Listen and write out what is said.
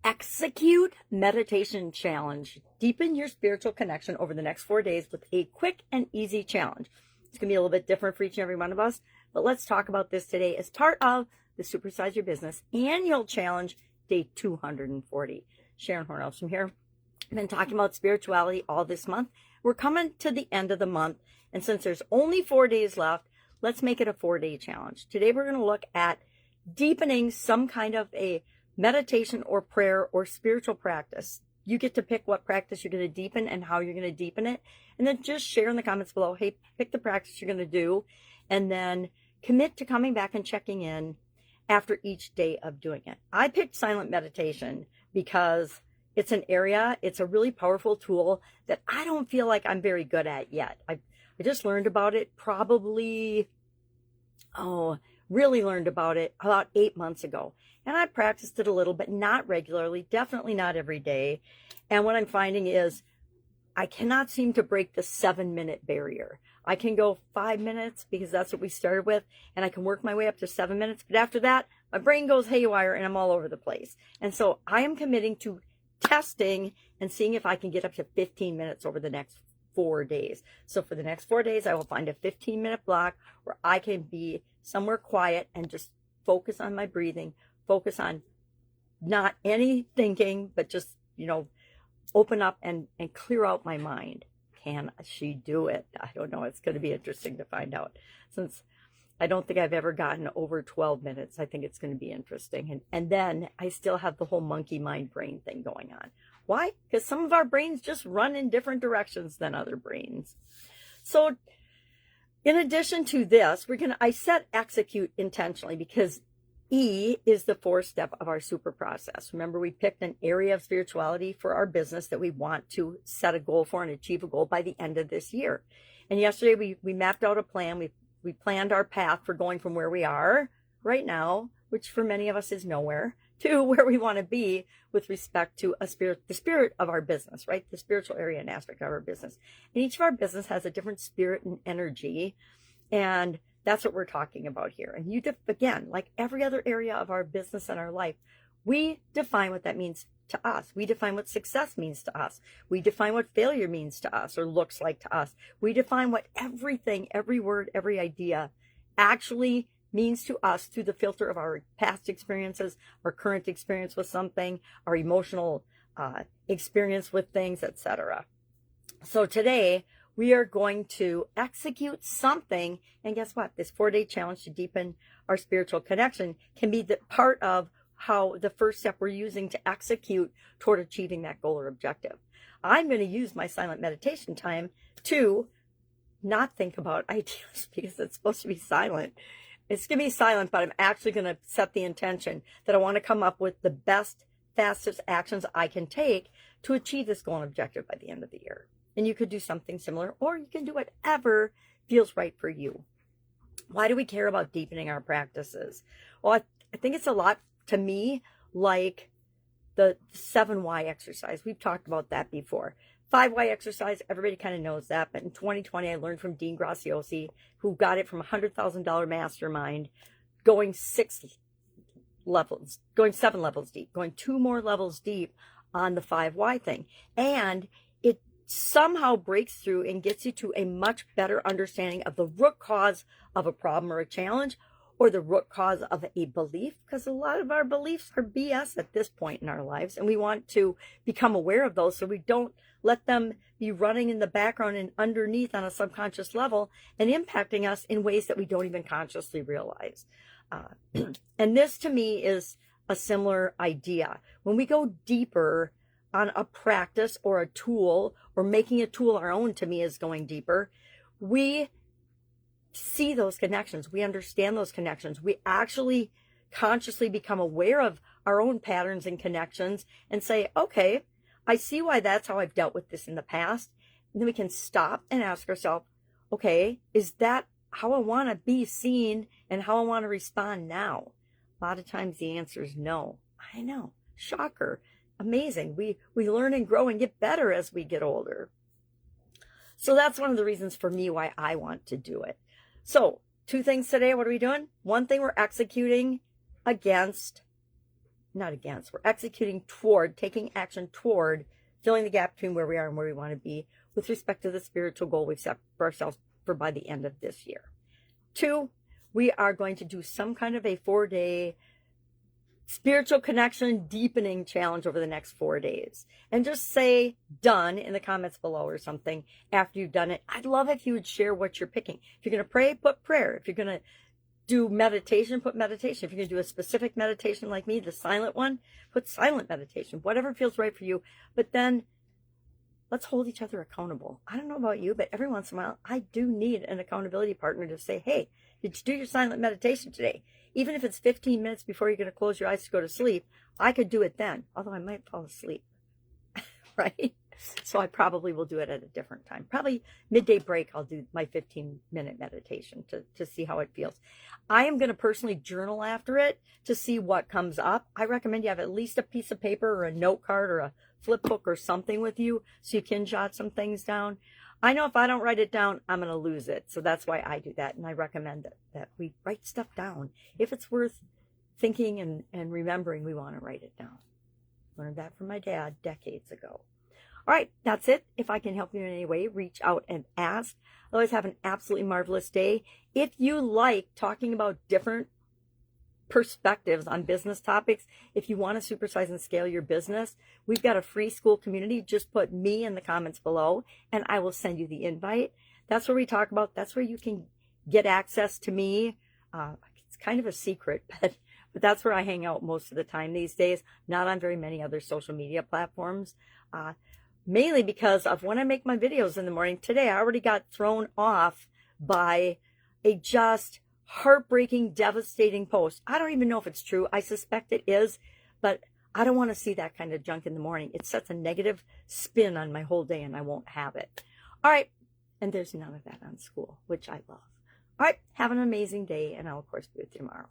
Execute meditation challenge. Deepen your spiritual connection over the next 4 days with a quick and easy challenge. It's going to be a little bit different for each and every one of us, but let's talk about this today as part of the Supersize Your Business Annual Challenge, day 240. Sharon Horne-Ellstrom here. I've been talking about spirituality all this month. We're coming to the end of the month, and since there's only 4 days left, let's make it a 4-day challenge. Today we're going to look at deepening some kind of a meditation or prayer or spiritual practice. You get to pick what practice you're going to deepen and how you're going to deepen it. And then just share in the comments below, hey, pick the practice you're going to do, and then commit to coming back and checking in after each day of doing it. I picked silent meditation because it's an area, it's a really powerful tool that I don't feel like I'm very good at yet. I just learned about it really learned about it about 8 months ago. And I practiced it a little, but not regularly, definitely not every day. And what I'm finding is I cannot seem to break the 7-minute barrier. I can go 5 minutes because that's what we started with, and I can work my way up to 7 minutes. But after that, my brain goes haywire and I'm all over the place. And so I am committing to testing and seeing if I can get up to 15 minutes over the next 4 days. So for the next 4 days, I will find a 15-minute block where I can be somewhere quiet and just focus on my breathing, focus on not any thinking, but just, open up and clear out my mind. Can she do it? I don't know. It's going to be interesting to find out. Since I don't think I've ever gotten over 12 minutes, I think it's going to be interesting. And then I still have the whole monkey mind brain thing going on. Why? Because some of our brains just run in different directions than other brains. So in addition to this, I set execute intentionally because E is the 4th step of our super process. Remember, we picked an area of spirituality for our business that we want to set a goal for and achieve a goal by the end of this year. And yesterday we mapped out a plan. We planned our path for going from where we are right now, which for many of us is nowhere, to where we want to be with respect to the spirit of our business, right? The spiritual area and aspect of our business. And each of our business has a different spirit and energy. And that's what we're talking about here. And again, like every other area of our business and our life, we define what that means to us. We define what success means to us. We define what failure means to us or looks like to us. We define what everything, every word, every idea actually means to us through the filter of our past experiences, our current experience with something, our emotional experience with things, etc. So today, we are going to execute something, and guess what? This 4-day challenge to deepen our spiritual connection can be the part of how the first step we're using to execute toward achieving that goal or objective. I'm going to use my silent meditation time to not think about ideas because it's supposed to be silent. It's going to be silent, but I'm actually going to set the intention that I want to come up with the best, fastest actions I can take to achieve this goal and objective by the end of the year. And you could do something similar, or you can do whatever feels right for you. Why do we care about deepening our practices? Well, I think it's a lot to me like the 7 why exercise. We've talked about that before. 5 why exercise, everybody kind of knows that. But in 2020, I learned from Dean Graziosi, who got it from $100,000 mastermind, going 7 levels deep, going 2 more levels deep on the 5 why thing. And it somehow breaks through and gets you to a much better understanding of the root cause of a problem or a challenge, or the root cause of a belief, because a lot of our beliefs are BS at this point in our lives, and we want to become aware of those so we don't let them be running in the background and underneath on a subconscious level and impacting us in ways that we don't even consciously realize. And this to me is a similar idea. When we go deeper on a practice or a tool, or making a tool our own, to me is going deeper, we see those connections. We understand those connections. We actually consciously become aware of our own patterns and connections and say, okay, I see why that's how I've dealt with this in the past. And then we can stop and ask ourselves, okay, is that how I want to be seen and how I want to respond now? A lot of times the answer is no. I know. Shocker. Amazing. We learn and grow and get better as we get older. So that's one of the reasons for me why I want to do it. So 2 things today. What are we doing? One thing, we're executing against not against, we're executing toward, taking action toward filling the gap between where we are and where we want to be with respect to the spiritual goal we've set for ourselves for by the end of this year. 2, we are going to do some kind of a 4-day spiritual connection deepening challenge over the next 4 days. And just say done in the comments below or something after you've done it. I'd love if you would share what you're picking. If you're going to pray, put prayer. If you're going to do meditation, put meditation. If you're going to do a specific meditation like me, the silent one, put silent meditation. Whatever feels right for you. But then let's hold each other accountable. I don't know about you, but every once in a while, I do need an accountability partner to say, hey, did you do your silent meditation today? Even if it's 15 minutes before you're going to close your eyes to go to sleep, I could do it then, although I might fall asleep, right? So I probably will do it at a different time. Probably midday break, I'll do my 15-minute meditation to see how it feels. I am going to personally journal after it to see what comes up. I recommend you have at least a piece of paper or a note card or a flip book or something with you so you can jot some things down. I know if I don't write it down, I'm going to lose it. So that's why I do that. And I recommend that we write stuff down. If it's worth thinking and remembering, we want to write it down. Learned that from my dad decades ago. All right, that's it. If I can help you in any way, reach out and ask. Otherwise, have an absolutely marvelous day. If you like talking about different perspectives on business topics, if you want to supersize and scale your business, we've got a free school community. Just put me in the comments below and I will send you the invite. That's where we talk about, that's where you can get access to me. It's kind of a secret, but that's where I hang out most of the time these days, not on very many other social media platforms. Mainly because of when I make my videos in the morning. Today, I already got thrown off by a just heartbreaking, devastating post. I don't even know if it's true. I suspect it is, but I don't want to see that kind of junk in the morning. It sets a negative spin on my whole day and I won't have it. All right. And there's none of that on school, which I love. All right. Have an amazing day and I'll, of course, be with you tomorrow.